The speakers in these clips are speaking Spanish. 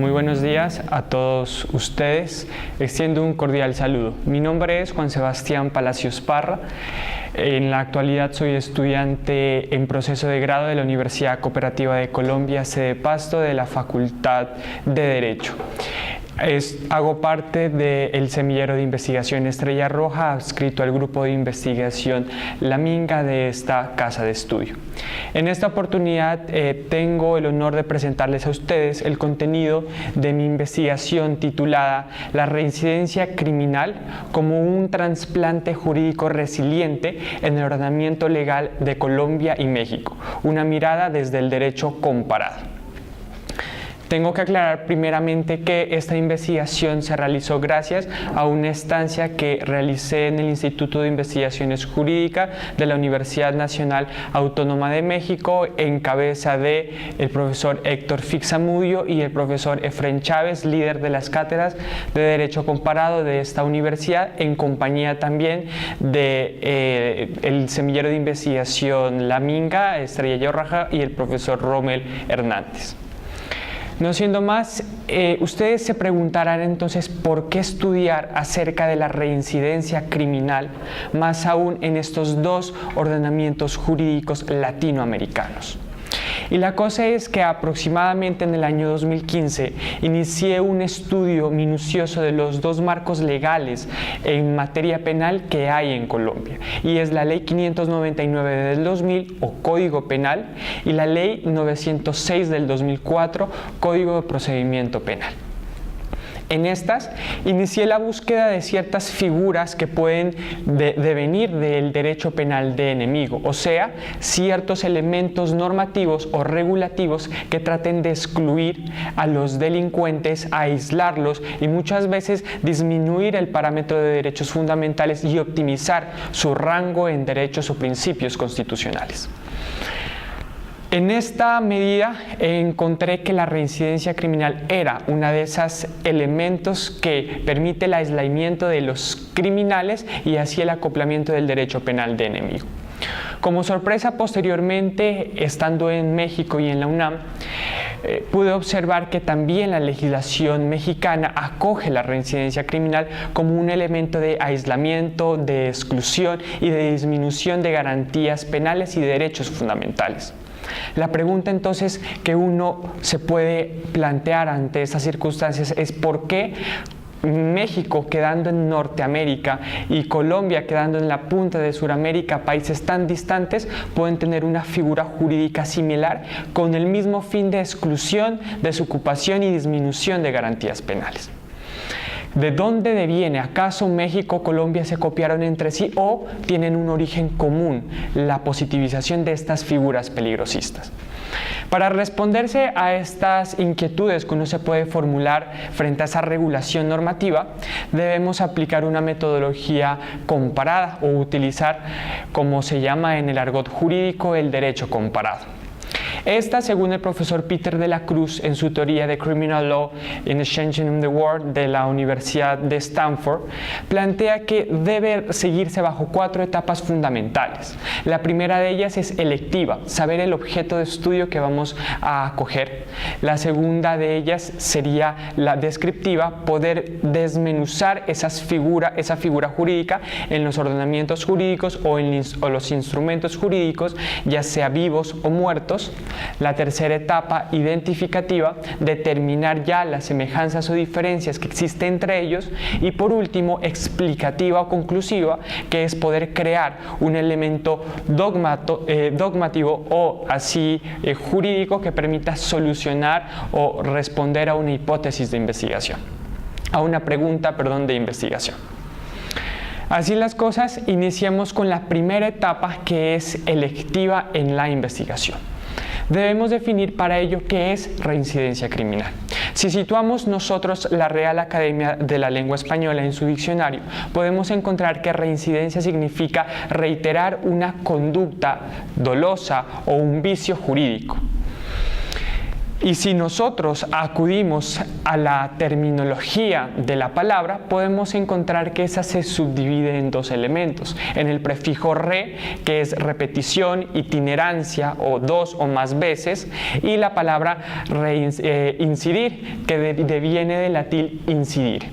Muy buenos días a todos ustedes. Extiendo un cordial saludo. Mi nombre es Juan Sebastián Palacios Parra. En la actualidad soy estudiante en proceso de grado de la Universidad Cooperativa de Colombia, sede Pasto, de la Facultad de Derecho. Hago parte del semillero de investigación Estrella Roja, adscrito al grupo de investigación La Minga de esta casa de estudio. En esta oportunidad tengo el honor de presentarles a ustedes el contenido de mi investigación titulada La reincidencia criminal como un trasplante jurídico resiliente en el ordenamiento legal de Colombia y México, una mirada desde el derecho comparado. Tengo que aclarar primeramente que esta investigación se realizó gracias a una estancia que realicé en el Instituto de Investigaciones Jurídicas de la Universidad Nacional Autónoma de México, en cabeza del profesor Héctor Fixamudio y el profesor Efrén Chávez, líder de las cátedras de Derecho Comparado de esta universidad, en compañía también del semillero de investigación La Minga, Estrella Roja, y el profesor Rommel Hernández. No siendo más, ustedes se preguntarán entonces por qué estudiar acerca de la reincidencia criminal, más aún en estos dos ordenamientos jurídicos latinoamericanos. Y la cosa es que aproximadamente en el año 2015 inicié un estudio minucioso de los dos marcos legales en materia penal que hay en Colombia, y es la Ley 599 del 2000 o Código Penal y la Ley 906 del 2004, Código de Procedimiento Penal. En estas inicié la búsqueda de ciertas figuras que pueden devenir del derecho penal de enemigo, o sea, ciertos elementos normativos o regulativos que traten de excluir a los delincuentes, aislarlos y muchas veces disminuir el parámetro de derechos fundamentales y optimizar su rango en derechos o principios constitucionales. En esta medida encontré que la reincidencia criminal era uno de esos elementos que permite el aislamiento de los criminales y así el acoplamiento del derecho penal de enemigo. Como sorpresa, posteriormente, estando en México y en la UNAM, pude observar que también la legislación mexicana acoge la reincidencia criminal como un elemento de aislamiento, de exclusión y de disminución de garantías penales y derechos fundamentales. La pregunta entonces que uno se puede plantear ante estas circunstancias es ¿por qué México, quedando en Norteamérica, y Colombia, quedando en la punta de Sudamérica, países tan distantes, pueden tener una figura jurídica similar con el mismo fin de exclusión, desocupación y disminución de garantías penales? ¿De dónde deviene? ¿Acaso México o Colombia se copiaron entre sí o tienen un origen común, la positivización de estas figuras peligrosistas? Para responderse a estas inquietudes que uno se puede formular frente a esa regulación normativa, debemos aplicar una metodología comparada o utilizar, como se llama en el argot jurídico, el derecho comparado. Esta, según el profesor Peter de la Cruz en su teoría de Criminal Law in Exchange in the World de la Universidad de Stanford, plantea que debe seguirse bajo 4 etapas fundamentales. La primera de ellas es electiva, saber el objeto de estudio que vamos a acoger. La segunda de ellas sería la descriptiva, poder desmenuzar esa figura jurídica en los ordenamientos jurídicos o los instrumentos jurídicos, ya sea vivos o muertos. La tercera etapa, identificativa, determinar ya las semejanzas o diferencias que existen entre ellos. Y por último, explicativa o conclusiva, que es poder crear un elemento dogmático o así jurídico que permita solucionar o responder a una hipótesis de investigación, a una pregunta, de investigación. Así las cosas, iniciamos con la primera etapa, que es electiva en la investigación. Debemos definir para ello qué es reincidencia criminal. Si situamos nosotros la Real Academia de la Lengua Española en su diccionario, podemos encontrar que reincidencia significa reiterar una conducta dolosa o un vicio jurídico. Y si nosotros acudimos a la terminología de la palabra, podemos encontrar que esa se subdivide en dos elementos. En el prefijo re, que es repetición, itinerancia o dos o más veces, y la palabra incidir, que deviene del latín incidir.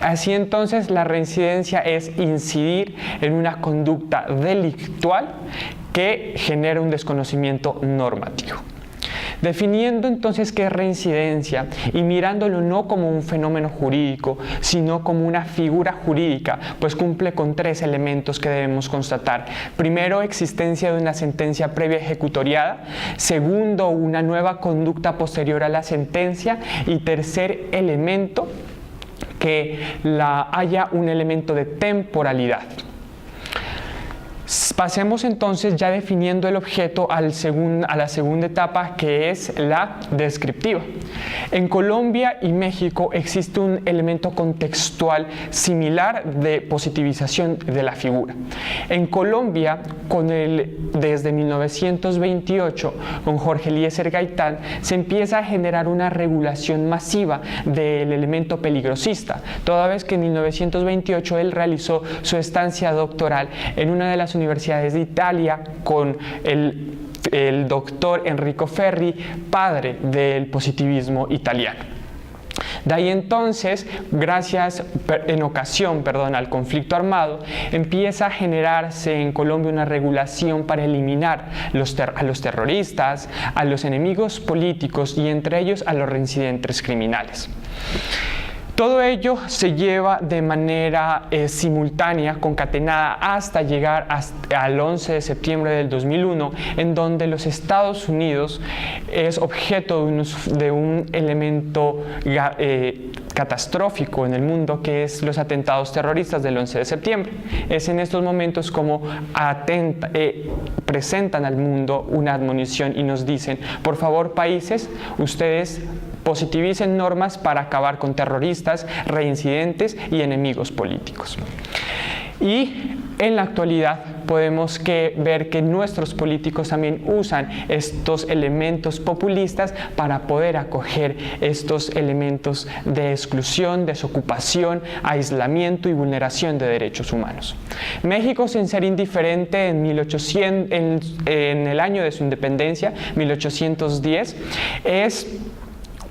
Así entonces, la reincidencia es incidir en una conducta delictual que genera un desconocimiento normativo. Definiendo entonces qué es reincidencia y mirándolo no como un fenómeno jurídico, sino como una figura jurídica, pues cumple con tres elementos que debemos constatar. Primero, existencia de una sentencia previa ejecutoriada. Segundo, una nueva conducta posterior a la sentencia. Y tercer elemento, que haya un elemento de temporalidad. Pasemos entonces, ya definiendo el objeto, a la segunda etapa, que es la descriptiva. En Colombia y México existe un elemento contextual similar de positivización de la figura. En Colombia, desde 1928, con Jorge Eliezer Gaitán, se empieza a generar una regulación masiva del elemento peligrosista, toda vez que en 1928 él realizó su estancia doctoral en una de las universidades de Italia con el doctor Enrico Ferri, padre del positivismo italiano. De ahí entonces, al conflicto armado, empieza a generarse en Colombia una regulación para eliminar a los terroristas, a los enemigos políticos y entre ellos a los reincidentes criminales. Todo ello se lleva de manera simultánea, concatenada, hasta llegar al 11 de septiembre del 2001, en donde los Estados Unidos es objeto de un elemento catastrófico en el mundo, que es los atentados terroristas del 11 de septiembre. Es en estos momentos como presentan al mundo una admonición y nos dicen: por favor, países, ustedes positivicen normas para acabar con terroristas, reincidentes y enemigos políticos. Y en la actualidad podemos ver que nuestros políticos también usan estos elementos populistas para poder acoger estos elementos de exclusión, desocupación, aislamiento y vulneración de derechos humanos. México, sin ser indiferente, en el año de su independencia, 1810, es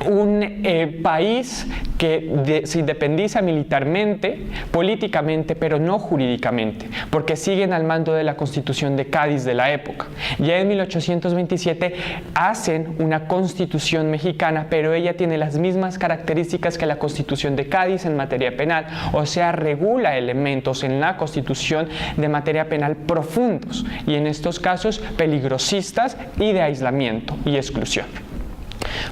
un país que se independiza militarmente, políticamente, pero no jurídicamente, porque siguen al mando de la Constitución de Cádiz de la época. Ya en 1827 hacen una Constitución mexicana, pero ella tiene las mismas características que la Constitución de Cádiz en materia penal, o sea, regula elementos en la Constitución de materia penal profundos, y en estos casos peligrosistas y de aislamiento y exclusión.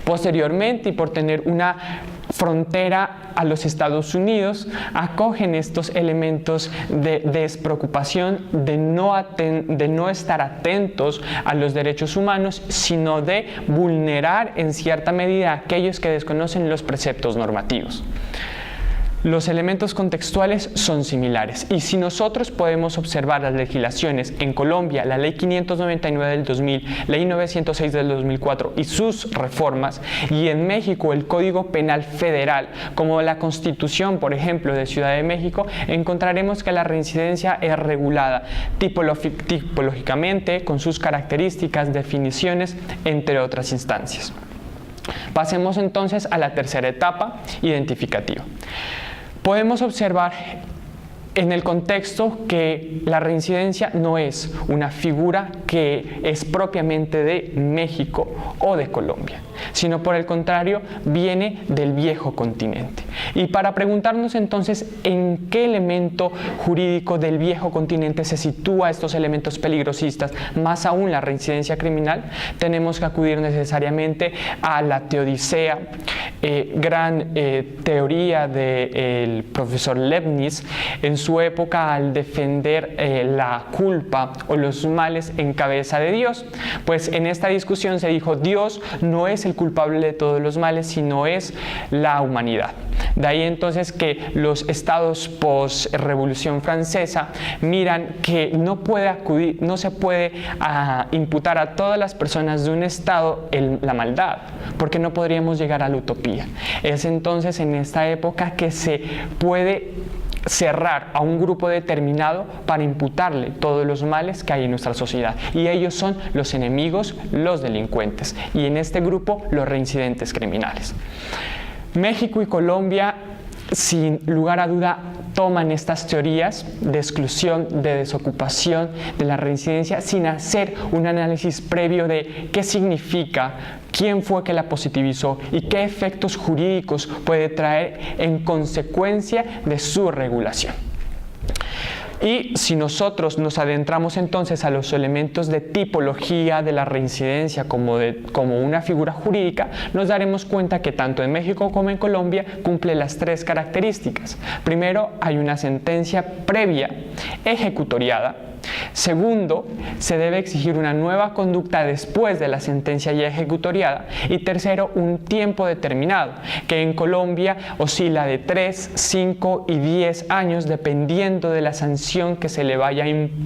Posteriormente, y por tener una frontera a los Estados Unidos, acogen estos elementos de despreocupación, de no estar atentos a los derechos humanos, sino de vulnerar en cierta medida a aquellos que desconocen los preceptos normativos. Los elementos contextuales son similares, y si nosotros podemos observar las legislaciones en Colombia, la Ley 599 del 2000, Ley 906 del 2004 y sus reformas, y en México el Código Penal Federal, como la Constitución, por ejemplo, de Ciudad de México, encontraremos que la reincidencia es regulada tipológicamente, con sus características, definiciones, entre otras instancias. Pasemos entonces a la tercera etapa, identificativa. Podemos observar en el contexto que la reincidencia no es una figura que es propiamente de México o de Colombia, sino por el contrario viene del viejo continente. Y para preguntarnos entonces en qué elemento jurídico del viejo continente se sitúa estos elementos peligrosistas, más aún la reincidencia criminal, tenemos que acudir necesariamente a la Teodicea gran teoría del profesor Leibniz en su época al defender la culpa o los males en cabeza de Dios. Pues en esta discusión se dijo: Dios no es el culpable de todos los males, sino es la humanidad. De ahí entonces que los estados post-Revolución Francesa miran que no se puede imputar a todas las personas de un estado la maldad, porque no podríamos llegar a la utopía. Es entonces en esta época que se puede cerrar a un grupo determinado para imputarle todos los males que hay en nuestra sociedad, y ellos son los enemigos, los delincuentes, y en este grupo los reincidentes criminales. México y Colombia, sin lugar a duda, toman estas teorías de exclusión, de desocupación, de la reincidencia, sin hacer un análisis previo de qué significa, quién fue que la positivizó y qué efectos jurídicos puede traer en consecuencia de su regulación. Y si nosotros nos adentramos entonces a los elementos de tipología de la reincidencia como una figura jurídica, nos daremos cuenta que tanto en México como en Colombia cumple las tres características. Primero, hay una sentencia previa ejecutoriada. Segundo, se debe exigir una nueva conducta después de la sentencia ya ejecutoriada. Y tercero, un tiempo determinado, que en Colombia oscila de 3, 5 y 10 años, dependiendo de la sanción que se le vaya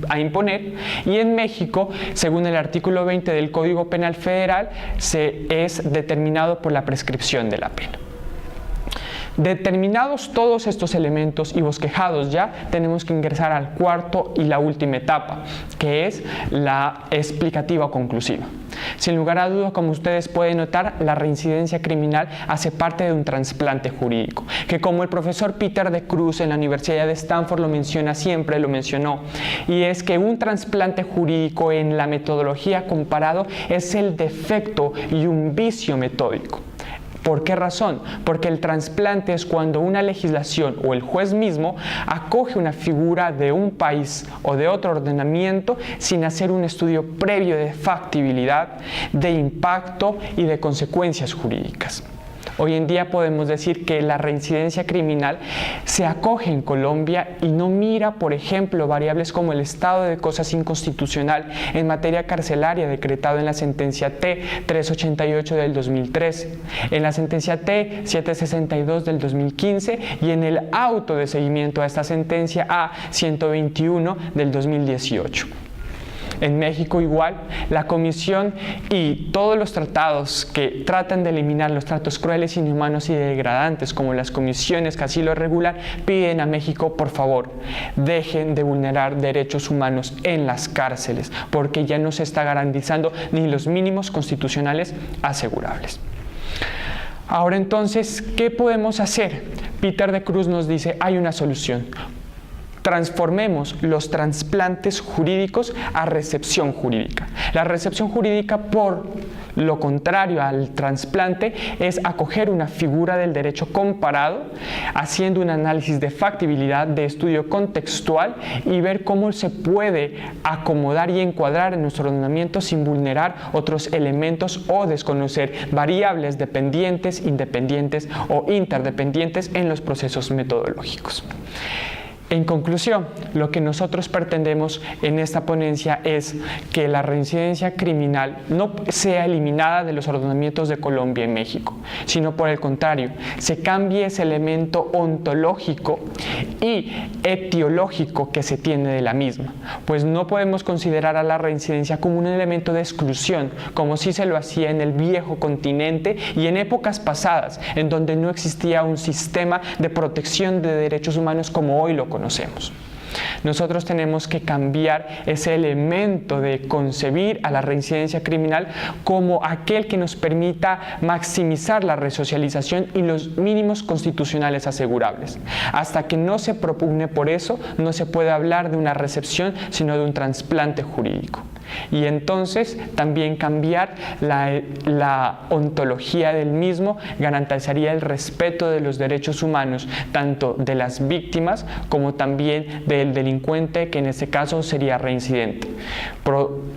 a imponer. Y en México, según el artículo 20 del Código Penal Federal, es determinado por la prescripción de la pena. Determinados todos estos elementos y bosquejados ya, tenemos que ingresar al cuarto y la última etapa, que es la explicativa o conclusiva. Sin lugar a dudas, como ustedes pueden notar, la reincidencia criminal hace parte de un trasplante jurídico, que como el profesor Peter de Cruz en la Universidad de Stanford lo mencionó, y es que un trasplante jurídico en la metodología comparado es el defecto y un vicio metódico. ¿Por qué razón? Porque el trasplante es cuando una legislación o el juez mismo acoge una figura de un país o de otro ordenamiento sin hacer un estudio previo de factibilidad, de impacto y de consecuencias jurídicas. Hoy en día podemos decir que la reincidencia criminal se acoge en Colombia y no mira, por ejemplo, variables como el estado de cosas inconstitucional en materia carcelaria decretado en la sentencia T-388 del 2013, en la sentencia T-762 del 2015 y en el auto de seguimiento a esta sentencia A-121 del 2018. En México igual, la Comisión y todos los tratados que tratan de eliminar los tratos crueles, inhumanos y degradantes, como las comisiones que así lo regulan, piden a México, por favor, dejen de vulnerar derechos humanos en las cárceles, porque ya no se está garantizando ni los mínimos constitucionales asegurables. Ahora entonces, ¿qué podemos hacer? Peter de Cruz nos dice, hay una solución. Transformemos los trasplantes jurídicos a recepción jurídica. La recepción jurídica, por lo contrario al trasplante, es acoger una figura del derecho comparado, haciendo un análisis de factibilidad, de estudio contextual y ver cómo se puede acomodar y encuadrar en nuestro ordenamiento sin vulnerar otros elementos o desconocer variables dependientes, independientes o interdependientes en los procesos metodológicos. En conclusión, lo que nosotros pretendemos en esta ponencia es que la reincidencia criminal no sea eliminada de los ordenamientos de Colombia y México, sino por el contrario, se cambie ese elemento ontológico y etiológico que se tiene de la misma, pues no podemos considerar a la reincidencia como un elemento de exclusión, como sí se lo hacía en el viejo continente y en épocas pasadas, en donde no existía un sistema de protección de derechos humanos como hoy lo conocemos. Nosotros tenemos que cambiar ese elemento de concebir a la reincidencia criminal como aquel que nos permita maximizar la resocialización y los mínimos constitucionales asegurables. Hasta que no se propugne por eso, no se puede hablar de una recepción, sino de un trasplante jurídico. Y entonces también cambiar la ontología del mismo garantizaría el respeto de los derechos humanos, tanto de las víctimas como también del delincuente, que en este caso sería reincidente.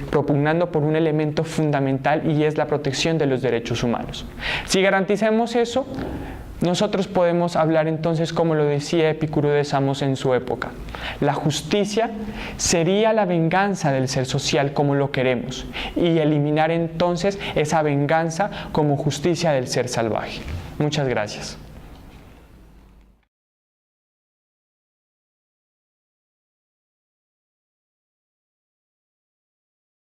propugnando por un elemento fundamental y es la protección de los derechos humanos. Si garantizamos eso, nosotros podemos hablar entonces, como lo decía Epicuro de Samos en su época. La justicia sería la venganza del ser social como lo queremos y eliminar entonces esa venganza como justicia del ser salvaje. Muchas gracias.